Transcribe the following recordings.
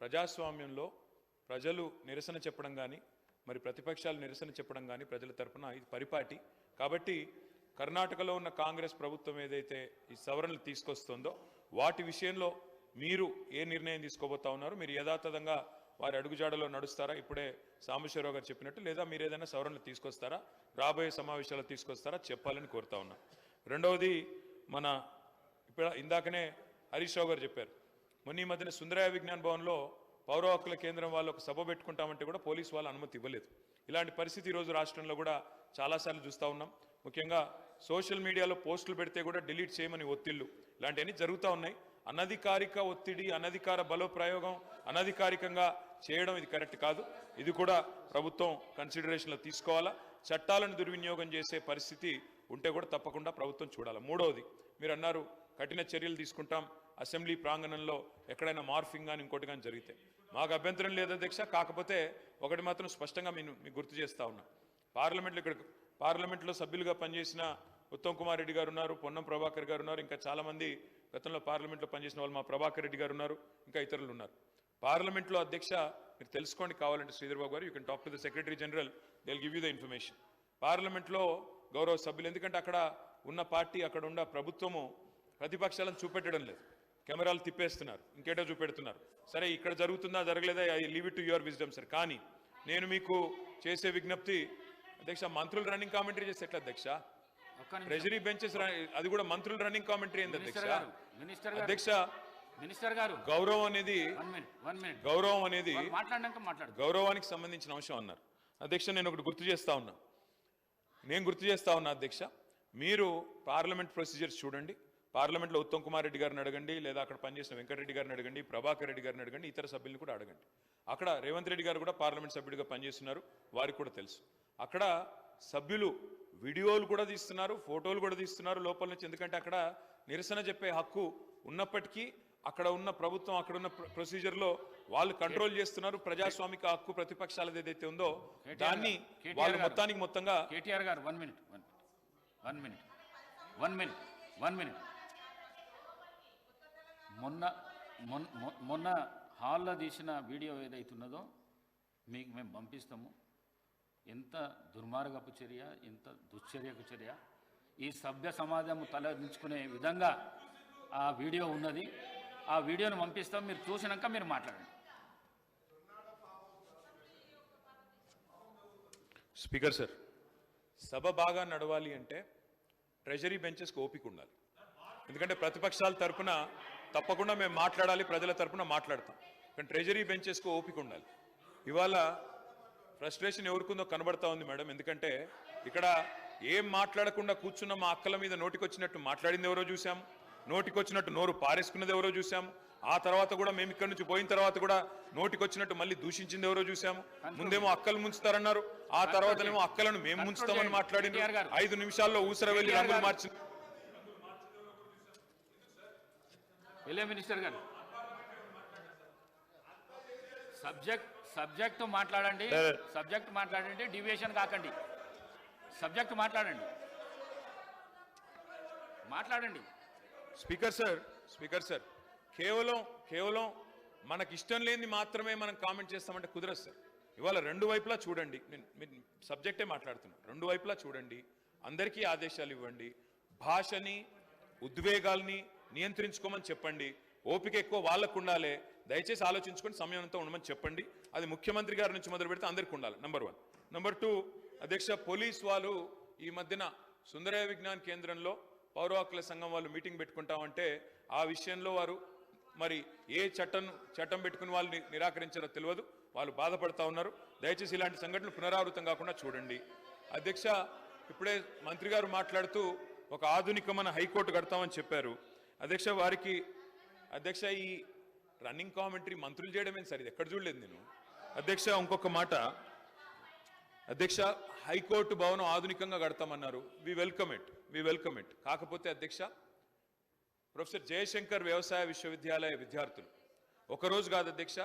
ప్రజాస్వామ్యంలో ప్రజలు నిరసన చెప్పడం కానీ మరి ప్రతిపక్షాలు నిరసన చెప్పడం కానీ ప్రజల తరపున ఇది పరిపాటి. కాబట్టి కర్ణాటకలో ఉన్న కాంగ్రెస్ ప్రభుత్వం ఏదైతే ఈ సవరణలు తీసుకొస్తుందో వాటి విషయంలో మీరు ఏ నిర్ణయం తీసుకోబోతా ఉన్నారు? మీరు యథాతథంగా వారి అడుగుజాడలో నడుస్తారా ఇప్పుడే సాంబశివరావు గారు చెప్పినట్టు, లేదా మీరు ఏదైనా సవరణలు తీసుకొస్తారా, రాబోయే సమావేశాలు తీసుకొస్తారా చెప్పాలని కోరుతా ఉన్నా. రెండవది, మన ఇప్పుడు ఇందాకనే హరీష్ రావు గారు చెప్పారు, మొన్న ఈ మధ్యన సుందరయ్య విజ్ఞాన్ భవన్లో పౌర హక్కుల కేంద్రం వాళ్ళు ఒక సభ పెట్టుకుంటామంటే కూడా పోలీసు వాళ్ళు అనుమతి ఇవ్వలేదు. ఇలాంటి పరిస్థితి ఈరోజు రాష్ట్రంలో కూడా చాలాసార్లు చూస్తూ ఉన్నాం. ముఖ్యంగా సోషల్ మీడియాలో పోస్టులు పెడితే కూడా డిలీట్ చేయమని ఒత్తిళ్లు ఇలాంటివన్నీ జరుగుతూ ఉన్నాయి. అనధికారిక ఒత్తిడి, అనధికార బలోప్రయోగం, అనధికారికంగా చేయడం ఇది కరెక్ట్ కాదు. ఇది కూడా ప్రభుత్వం కన్సిడరేషన్లో తీసుకోవాలా. చట్టాలను దుర్వినియోగం చేసే పరిస్థితి ఉంటే కూడా తప్పకుండా ప్రభుత్వం చూడాలి. మూడవది, మీరు అన్నారు కఠిన చర్యలు తీసుకుంటాం అసెంబ్లీ ప్రాంగణంలో ఎక్కడైనా మార్ఫింగ్ కానీ ఇంకోటి కానీ జరిగితే. మాకు అభ్యంతరం లేదు అధ్యక్ష. కాకపోతే ఒకటి మాత్రం స్పష్టంగా మీకు గుర్తు చేస్తా ఉన్నా, పార్లమెంట్లో సభ్యులుగా పనిచేసిన ఉత్తమ్ కుమార్ రెడ్డి గారు ఉన్నారు, పొన్నం ప్రభాకర్ గారు ఉన్నారు, ఇంకా చాలామంది గతంలో పార్లమెంట్లో పనిచేసిన వాళ్ళు, మా ప్రభాకర్ రెడ్డి గారు ఉన్నారు, ఇంకా ఇతరులు ఉన్నారు. పార్లమెంట్లో అధ్యక్ష మీరు తెలుసుకోండి కావాలంటే శ్రీధర్ బాబు గారు, you can talk to the secretary general, they will give you the information. పార్లమెంట్లో గౌరవ సభ్యులు, ఎందుకంటే అక్కడ ఉన్న పార్టీ, అక్కడ ఉన్న ప్రభుత్వము ప్రతిపక్షాలను చూపెట్టడం లేదు, కెమెరాలు తిప్పేస్తున్నారు, ఇంకేటో చూపెడుతున్నారు. సరే ఇక్కడ జరుగుతుందా జరగలేదా, I leave it to your wisdom sir. కానీ నేను మీకు చేసే విజ్ఞప్తి అధ్యక్ష, మంత్రులు రన్నింగ్ కామెంటరీ చేస్తే ఎట్లా అధ్యక్ష? ట్రెజరీ బెంచెస్ అది కూడా మంత్రులు రన్నింగ్ కామెంటరీ ఏంది అధ్యక్ష? అధ్యక్ష, మినిస్టర్ గారు గౌరవం అనేది గౌరవానికి సంబంధించిన అంశం అన్నారు అధ్యక్ష. నేను ఒకటి గుర్తు చేస్తా ఉన్నా అధ్యక్ష, మీరు పార్లమెంట్ ప్రొసీజర్స్ చూడండి. పార్లమెంట్లో ఉత్తమ్ కుమార్ రెడ్డి గారిని అడగండి, లేదా అక్కడ పనిచేసిన వెంకటరెడ్డి గారిని అడగండి, ప్రభాకర్ రెడ్డి గారిని అడగండి, ఇతర సభ్యులను కూడా అడగండి. అక్కడ రేవంత్ రెడ్డి గారు కూడా పార్లమెంట్ సభ్యుడిగా పనిచేస్తున్నారు, వారికి కూడా తెలుసు. అక్కడ సభ్యులు వీడియోలు కూడా తీస్తున్నారు, ఫోటోలు కూడా తీస్తున్నారు లోపల నుంచి. ఎందుకంటే అక్కడ నిరసన చెప్పే హక్కు ఉన్నప్పటికీ అక్కడ ఉన్న ప్రభుత్వం, అక్కడ ఉన్న ప్రొసీజర్లో వాళ్ళు కంట్రోల్ చేస్తున్నారు. ప్రజాస్వామిక హక్కు ప్రతిపక్షాలది ఏదైతే ఉందో దాన్ని వాళ్ళు మొత్తంగా. కేటీఆర్ గారు వన్ మినిట్ మొన్న హాల్లో తీసిన వీడియో ఏదైతున్నదో మీకు మేము పంపిస్తాము. ఎంత దుర్మార్గపు చర్య, ఎంత దుశ్చర్యకు చర్య! ఈ సభ్య సమాజం తలదించుకునే విధంగా ఆ వీడియో ఉన్నది. ఆ వీడియోను పంపిస్తాం, మీరు చూసినాక మీరు మాట్లాడండి. స్పీకర్ సార్, సభ బాగా నడవాలి అంటే ట్రెజరీ బెంచెస్కి ఓపిక ఉండాలి. ఎందుకంటే ప్రతిపక్షాల తరఫున తప్పకుండా మేము మాట్లాడాలి, ప్రజల తరఫున మాట్లాడతాం. కానీ ట్రెజరీ బెంచెస్కి ఓపిక ఉండాలి. ఇవాళ ఫ్రస్ట్రేషన్ ఎవరికుందో కనబడతా ఉంది మేడం. ఎందుకంటే ఇక్కడ ఏం మాట్లాడకుండా కూర్చున్న మా అక్కల మీద నోటికొచ్చినట్టు మాట్లాడింది ఎవరో చూసాము, నోటికొచ్చినట్టు నోరు పారేసుకున్నది ఎవరో చూసాము. ఆ తర్వాత కూడా మేము ఇక్కడ నుంచి పోయిన తర్వాత కూడా నోటికొచ్చినట్టు మళ్ళీ దూషించింది ఎవరో చూసాము. ముందేమో అక్కలు ముంచుతారన్నారు, ఆ తర్వాతనేమో అక్కలను మేము ముంచుతామని మాట్లాడింది. 5 నిమిషాల్లో ఊసర వెళ్ళి రంగులు మార్చింది. మినిస్టర్ గారు సబ్జెక్ట్ మాట్లాడండి, డివియేషన్ కాకండి. సబ్జెక్ట్ మాట్లాడండి. స్పీకర్ సార్, కేవలం మనకి ఇష్టం లేనిది మాత్రమే మనం కామెంట్ చేస్తామంటే కుదరదు సార్. ఇవాళ రెండు వైపులా చూడండి, నేను సబ్జెక్టే మాట్లాడుతున్నాను. రెండు వైపులా చూడండి, అందరికీ ఆదేశాలు ఇవ్వండి, భాషని ఉద్వేగాల్ని నియంత్రించుకోమని చెప్పండి. ఓపిక ఎక్కువ వాళ్ళకు ఉండాలి, దయచేసి ఆలోచించుకొని సమయంతో ఉండమని చెప్పండి. అది ముఖ్యమంత్రి గారి నుంచి మొదలు పెడితే అందరికీ ఉండాలి. నెంబర్ 1. నెంబర్ 2, అధ్యక్ష, పోలీస్ వాళ్ళు ఈ మధ్యన సుందరయ్య విజ్ఞాన్ కేంద్రంలో పౌర హక్కుల సంఘం వాళ్ళు మీటింగ్ పెట్టుకుంటామంటే ఆ విషయంలో వారు మరి ఏ చట్టం పెట్టుకుని వాళ్ళు నిరాకరించారో తెలియదు, వాళ్ళు బాధపడతా ఉన్నారు. దయచేసి ఇలాంటి సంఘటనలు పునరావృతం కాకుండా చూడండి. అధ్యక్ష, ఇప్పుడే మంత్రి గారు మాట్లాడుతూ ఒక ఆధునికమైన హైకోర్టు కడతామని చెప్పారు. అధ్యక్ష ఈ రన్నింగ్ కామెంటరీ మంత్రులు చేయడమే సరే, ఎక్కడ చూడలేదు నేను. అధ్యక్ష, ఇంకొక మాట అధ్యక్ష, హైకోర్టు భవనం ఆధునికంగా కడతామన్నారు. We welcome it. కాకపోతే అధ్యక్ష, ప్రొఫెసర్ జయశంకర్ వ్యవసాయ విశ్వవిద్యాలయ విద్యార్థులు ఒకరోజు కాదు అధ్యక్ష,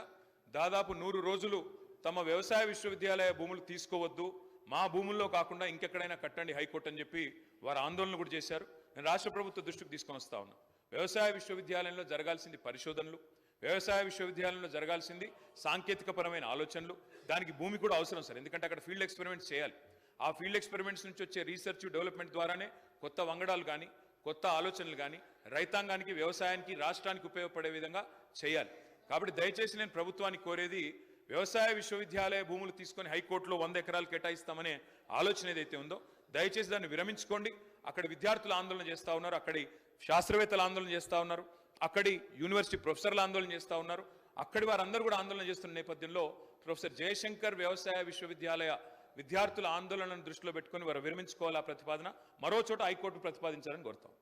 దాదాపు 100 రోజులు తమ వ్యవసాయ విశ్వవిద్యాలయ భూములు తీసుకోవద్దు, మా భూముల్లో కాకుండా ఇంకెక్కడైనా కట్టండి హైకోర్టు అని చెప్పి వారు ఆందోళన కూడా చేశారు. నేను రాష్ట్ర ప్రభుత్వ దృష్టికి తీసుకొని వస్తా ఉన్నా. వ్యవసాయ విశ్వవిద్యాలయంలో జరగాల్సింది పరిశోధనలు, వ్యవసాయ విశ్వవిద్యాలయంలో జరగాల్సింది సాంకేతికపరమైన ఆలోచనలు, దానికి భూమి కూడా అవసరం సార్, ఎందుకంటే అక్కడ ఫీల్డ్ ఎక్స్పెరిమెంట్స్ చేయాలి. ఆ ఫీల్డ్ ఎక్స్పెరిమెంట్స్ నుంచి వచ్చే రీసెర్చ్ డెవలప్మెంట్ ద్వారానే కొత్త వంగడాలు కానీ కొత్త ఆలోచనలు కానీ రైతాంగానికి, వ్యవసాయానికి, రాష్ట్రానికి ఉపయోగపడే విధంగా చేయాలి. కాబట్టి దయచేసి నేను ప్రభుత్వానికి కోరేది, వ్యవసాయ విశ్వవిద్యాలయ భూములు తీసుకొని హైకోర్టులో 100 ఎకరాలు కేటాయిస్తామనే ఆలోచన ఏదైతే ఉందో దయచేసి దాన్ని విరమించుకోండి. అక్కడ విద్యార్థులు ఆందోళన చేస్తూ ఉన్నారు, అక్కడి శాస్త్రవేత్తలు ఆందోళన చేస్తూ ఉన్నారు, అక్కడి యూనివర్సిటీ ప్రొఫెసర్లు ఆందోళన చేస్తూ ఉన్నారు, అక్కడి వారందరూ కూడా ఆందోళన చేస్తున్న నేపథ్యంలో ప్రొఫెసర్ జయశంకర్ వ్యవసాయ విశ్వవిద్యాలయ విద్యార్థుల ఆందోళనను దృష్టిలో పెట్టుకొని వారు విరమించుకోవాలి. ఆ ప్రతిపాదన మరో చోట హైకోర్టు ప్రతిపాదించాలని కోరుతాం.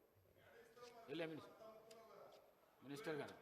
మినిస్టర్ గారు